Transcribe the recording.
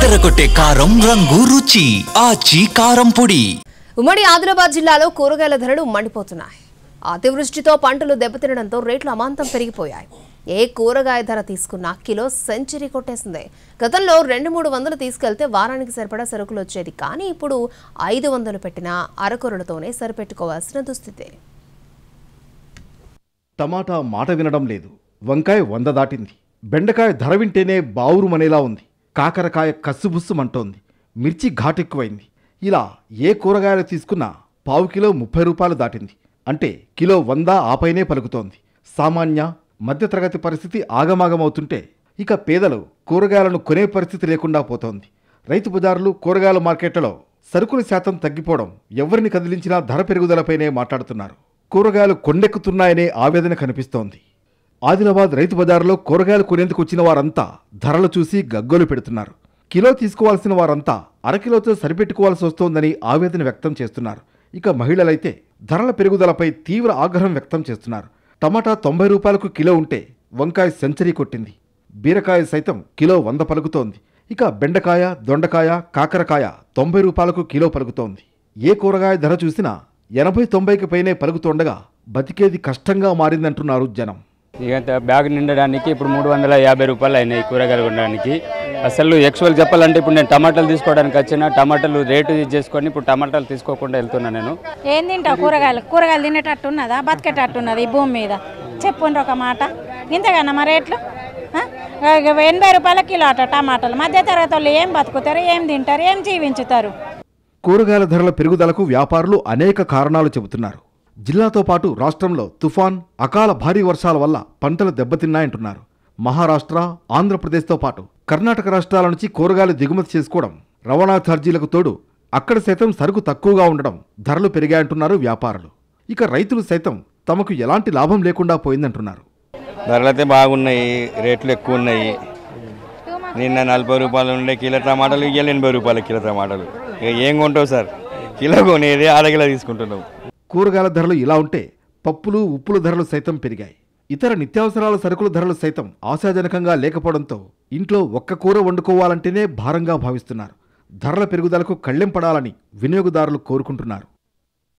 అదరగొట్టే కారం రంగు రుచి ఆచి కారం పొడి. ఉమ్మడి ఆదిలాబాద్ జిల్లాలో కూరగాయల ధరలు మండిపోతున్నాయి. అతివృష్టితో పంటలు దెబ్బతినడంతో రేట్లు అమాంతం పెరిగిపోయాయి. ఏ కూరగాయ ధర తీసుకున్నా కిలో సెంచరీ కొట్టేసింది. గతంలో 200-300 తీసుకెళ్తే వారానికి సరిపడా సరుకులు వచ్చేది. కానీ ఇప్పుడు 500 పెట్టినా అరకొరలతోనే సరిపెట్టుకోవాల్సిన దుస్థితి. టమాటా మాట వినడం లేదు. వంకాయ 100 దాటింది. బెండకాయ ధర వింటేనే బావురుమనేలా ఉంది. కాకరకాయ కస్సుబుస్సుమంటోంది. మిర్చి ఘాటెక్కువైంది. ఇలా ఏ కూరగాయలు తీసుకున్నా పావు కిలో 30 రూపాయలు దాటింది. అంటే కిలో 100 ఆపైనే పలుకుతోంది. సామాన్య మధ్యతరగతి పరిస్థితి ఆగమాగమవుతుంటే ఇక పేదలు కూరగాయలను కొనే పరిస్థితి లేకుండా పోతోంది. రైతు బజార్లు, కూరగాయల మార్కెట్లలో సరుకుల శాతం తగ్గిపోవడం ఎవరిని కదిలించినా ధర పెరుగుదలపైనే మాట్లాడుతున్నారు. కూరగాయలు కొండెక్కుతున్నాయనే ఆవేదన కనిపిస్తోంది. ఆదిలాబాద్ రైతు బజార్లో కూరగాయలు కొనేందుకు వచ్చిన వారంతా ధరలు చూసి గగ్గోలు పెడుతున్నారు. కిలో తీసుకోవాల్సిన వారంతా అరకిలోతో సరిపెట్టుకోవాల్సి వస్తోందని ఆవేదన వ్యక్తం చేస్తున్నారు. ఇక మహిళలైతే ధరల పెరుగుదలపై తీవ్ర ఆగ్రహం వ్యక్తం చేస్తున్నారు. టమాటా 90 రూపాయలకు కిలో ఉంటే వంకాయ సెంచరీ కొట్టింది. బీరకాయ సైతం కిలో 100 పలుకుతోంది. ఇక బెండకాయ, దొండకాయ, కాకరకాయ 90 రూపాయలకు కిలో పలుకుతోంది. ఏ కూరగాయ ధర చూసినా 80-90కి పైనే పలుకుతుండగా బతికేది కష్టంగా మారిందంటున్నారు జనం. ఇక బ్యాగ్ నిండడానికి ఇప్పుడు 350 రూపాయలు అయినాయి కూరగాయలు కొనడానికి. అసలు యాక్చువల్ చెప్పాలంటే ఇప్పుడు నేను టమాటాలు తీసుకోవడానికి వచ్చిన టమాటాలు రేటు చేసుకొని ఇప్పుడు టమాటాలు తీసుకోకుండా వెళ్తున్నా. నేను ఏం తింటావు? కూరగాయలు తినేటట్టు ఉన్నదా? బతికేటట్టు ఉన్నది ఈ భూమి మీద? చెప్పుండ్రు ఒక మాట. ఇంతకన్నా మా రేట్లు 80 రూపాయల కిలో అట టమాటాలు. మధ్య తరగతి వాళ్ళు ఏం బతుకుతారు, ఏం తింటారు, ఏం జీవించుతారు? కూరగాయల ధరల పెరుగుదలకు వ్యాపారులు అనేక కారణాలు చెబుతున్నారు. జిల్లాతో పాటు రాష్ట్రంలో తుఫాన్, అకాల భారీ వర్షాల వల్ల పంటలు దెబ్బతిన్నాయంటున్నారు. మహారాష్ట్ర, ఆంధ్రప్రదేశ్తో పాటు కర్ణాటక రాష్ట్రాల నుంచి కూరగాయలు దిగుమతి చేసుకోవడం, రవాణా ఛార్జీలకు తోడు అక్కడ సైతం సరుకు తక్కువగా ఉండడం ధరలు పెరిగాయంటున్నారు వ్యాపారులు. ఇక రైతులు సైతం తమకు ఎలాంటి లాభం లేకుండా పోయిందంటున్నారు. ధరలైతే బాగున్నాయి, రేట్లు ఎక్కువ ఉన్నాయి. నిన్న 40 రూపాయలు ఉండే కిలో టమాటాలు, ఇవాళ 80 రూపాయల కిలో టమాటాలు. ఇక ఏం కొంటావు సార్? కిలో కొనేది అరకిలో తీసుకుంటున్నావు. కూరగాయల ధరలు ఇలా ఉంటే పప్పులు, ఉప్పుల ధరలు సైతం పెరిగాయి. ఇతర నిత్యావసరాల సరుకుల ధరలు సైతం ఆశాజనకంగా లేకపోవడంతో ఇంట్లో ఒక్క కూర వండుకోవాలంటేనే భారంగా భావిస్తున్నారు. ధరల పెరుగుదలకు కళ్ళెం పడాలని వినియోగదారులు కోరుకుంటున్నారు.